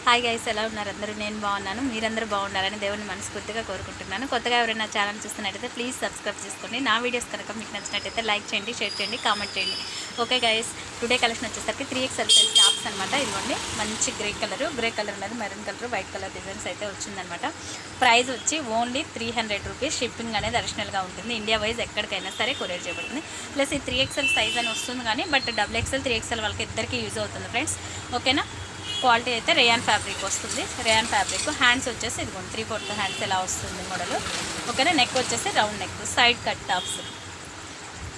Hi guys, ఎలా ఉన్నారు అందరూ? నేను బాగున్నాను. మీరందరూ బాగుండాలని దేవుని మనస్ఫూర్తిగా కోరుకుంటున్నాను. కొత్తగా ఎవరైనా ఛానల్ చూస్తున్నట్టయితే ప్లీజ్ సబ్స్క్రైబ్ చేసుకోండి. నా వీడియోస్ కనుక మీకు నచ్చినట్టయితే లైక్ చేయండి, షేర్ చేయండి, కామెంట్ చేయండి. ఓకే గైస్, టుడే కలెక్షన్ వచ్చేసరికి 3XL సైజ్ టాప్స్ అనమాట. ఇదిగోండి, మంచి గ్రే కలర్ అనేది maroon colour, white colour designs అయితే వచ్చిందనమాట. ప్రైస్ వచ్చి ఓన్లీ 300 రూపీస్. షిప్పింగ్ అనేది అడిషనల్గా ఉంటుంది. ఇండియా వైజ్ ఎక్కడికైనా సరే కొరియర్ చేయబడుతుంది. ప్లస్ ఈ 3XL సైజ్ అని వస్తుంది కానీ బట్ XXL 3XL వాళ్ళకి ఇద్దరికి యూజ్ అవుతుంది ఫ్రెండ్స్. ఓకేనా? క్వాలిటీ అయితే రేయాన్ ఫ్యాబ్రిక్ వస్తుంది. రేయాన్ ఫ్యాబ్రిక్ హ్యాండ్స్ వచ్చేసి ఇదిగోండి 3/4 హ్యాండ్స్ ఎలా వస్తుంది మోడల్. ఓకేనా? నెక్ వచ్చేసి round neck, side cut tops,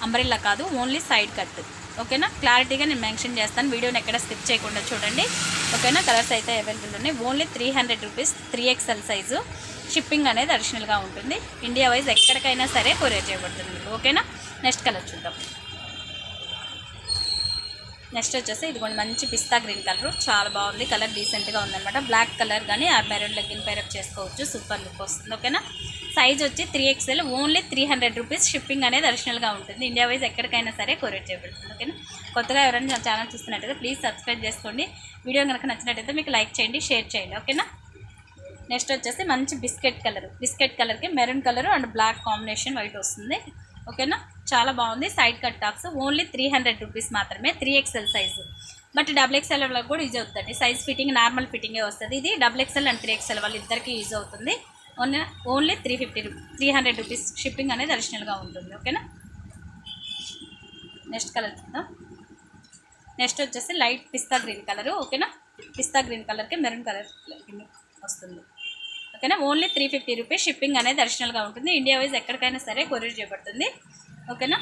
umbrella కాదు, ఓన్లీ సైడ్ కట్. ఓకేనా? క్లారిటీగా నేను మెన్షన్ చేస్తాను, వీడియోని ఎక్కడ స్కిప్ చేయకుండా చూడండి. ఓకేనా? కలర్స్ అయితే అవైలబుల్ ఉన్నాయి. Only 300 rupees. 3XL size. Shipping అనేది అడిషనల్గా ఉంటుంది. ఇండియా వైజ్ ఎక్కడికైనా సరే కొరియర్ చేయబడుతుంది. ఓకేనా? నెక్స్ట్ కలర్ చూద్దాం. నెక్స్ట్ వచ్చేసి ఇదిగోండి, మంచి పిస్తా గ్రీన్ కలర్, చాలా బాగుంది. కలర్ డీసెంట్గా ఉందన్నమాట. బ్లాక్ కలర్ కానీ ఆ మెరూన్ లెగ్గిన్ పైరప్ చేసుకోవచ్చు. సూపర్ లుక్ వస్తుంది. ఓకేనా? సైజ్ వచ్చి 3XL. Only 300 rupees. షిప్పింగ్ అనేది అడిషనల్గా ఉంటుంది. ఇండియా వైజ్ ఎక్కడికైనా సరే కొరియర్ చేయబడుతుంది. ఓకేనా? కొత్తగా ఎవరైనా నా ఛానల్ చూస్తున్నట్టయితే ప్లీజ్ సబ్స్క్రైబ్ చేసుకోండి. వీడియో కనుక నచ్చినట్టయితే మీకు లైక్ చేయండి, షేర్ చేయండి. ఓకేనా? నెక్స్ట్ వచ్చేసి మంచి బిస్కెట్ కలర్కి maroon colour and black combination white వస్తుంది. ఓకేనా? చాలా బాగుంది. Side cut tops only 300 rupees మాత్రమే. 3XL size. బట్ XXL వాళ్ళకి కూడా యూజ్ అవుతుంది. సైజ్ ఫిట్టింగ్ నార్మల్ ఫిట్టింగే వస్తుంది. ఇది XXL అండ్ 3XL వాళ్ళు ఇద్దరికి యూజ్ అవుతుంది. Only 300 rupees. షిప్పింగ్ అనేది అడిషనల్గా ఉంటుంది. ఓకేనా? నెక్స్ట్ కలర్ చూద్దాం. నెక్స్ట్ వచ్చేసి లైట్ పిస్తా గ్రీన్ కలరు. ఓకేనా? పిస్తా గ్రీన్ కలర్కి మెరూన్ కలర్ వస్తుంది. ఓకేనా? Only 350 rupees. షిప్పింగ్ అనేది అడిషనల్గా ఉంటుంది. ఇండియా వైజ్ ఎక్కడికైనా సరే కొరియర్ చేయబడుతుంది. ఓకేనా?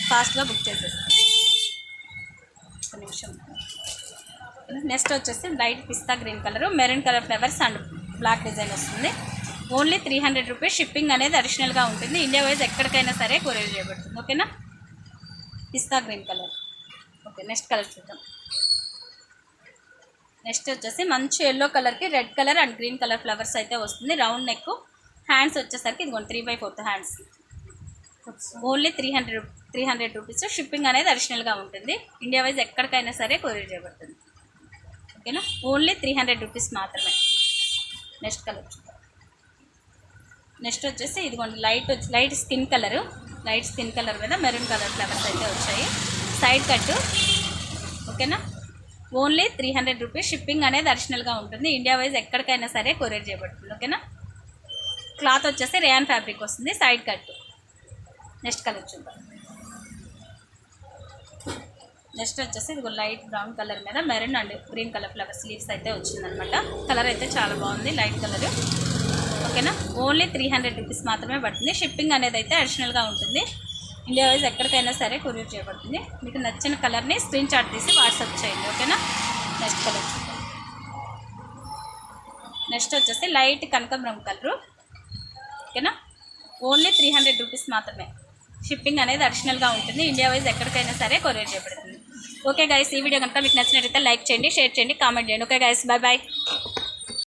ఫాస్ట్గా బుక్ చేసేస్తాం. ఒక నిమిషం. నెక్స్ట్ వచ్చేసి light pista green colour, maroon colour flowers and black design వస్తుంది. Only 300 rupees. షిప్పింగ్ అనేది అడిషనల్గా ఉంటుంది. ఇండియా వైజ్ ఎక్కడికైనా సరే కొరియర్ చేయబడుతుంది. ఓకేనా? Pista green colour. Okay, next colour చూద్దాం. నెక్స్ట్ వచ్చేసి మంచి ఎల్లో కలర్కి red colour and green colour flowers అయితే వస్తుంది. Round neck. హ్యాండ్స్ వచ్చేసరికి ఇదిగోండి 3/4 హ్యాండ్స్. Only 300 rupees. షిప్పింగ్ అనేది అడిషనల్గా ఉంటుంది. ఇండియా వైజ్ ఎక్కడికైనా సరే కొరియర్ చేయబడుతుంది. ఓకేనా? ఓన్లీ 300 రూపీస్ మాత్రమే. నెక్స్ట్ కలర్ చూద్దాం. నెక్స్ట్ వచ్చేసి ఇదిగోండి లైట్ స్కిన్ కలర్ మీద మెరూన్ కలర్ ఫ్లవర్స్ అయితే వచ్చాయి. Side cut. ఓకేనా? Only 300 rupees. షిప్పింగ్ అనేది అడిషనల్గా ఉంటుంది. ఇండియా వైజ్ ఎక్కడికైనా సరే కొరియర్ చేయబడుతుంది. ఓకేనా? క్లాత్ వచ్చేసి రేయాన్ ఫ్యాబ్రిక్ వస్తుంది. Side cut. నెక్స్ట్ కలర్ చూద్దాం. నెక్స్ట్ వచ్చేసి ఇది లైట్ బ్రౌన్ కలర్ మీద maroon and green colour flower sleeves అయితే వచ్చిందనమాట. కలర్ అయితే చాలా బాగుంది, లైట్ కలర్. ఓకేనా? ఓన్లీ 300 రూపీస్ మాత్రమే పడుతుంది. షిప్పింగ్ అనేది అయితే అడిషనల్గా ఉంటుంది. ఇండియా వైజ్ ఎక్కడికైనా సరే కొరియర్ చేయబడుతుంది. మీకు నచ్చిన కలర్ని స్క్రీన్ షాట్ తీసి వాట్సాప్ చేయండి. ఓకేనా? నెక్స్ట్ కలర్ చూద్దాం. నెక్స్ట్ వచ్చేసి లైట్ కనకాంబరం కలరు. ఓకేనా? ఓన్లీ 300 రూపీస్ మాత్రమే. షిప్పింగ్ అనేది అడిషనల్గా ఉంటుంది. ఇండియా వైజ్ ఎక్కడికైనా సరే కొరియర్ చేయబడుతుంది. ఓకే గైస్, ఈ వీడియో కనుక మీకు నచ్చినట్లయితే లైక్ చేయండి, షేర్ చేయండి, కామెంట్ చేయండి. Okay guys, bye bye.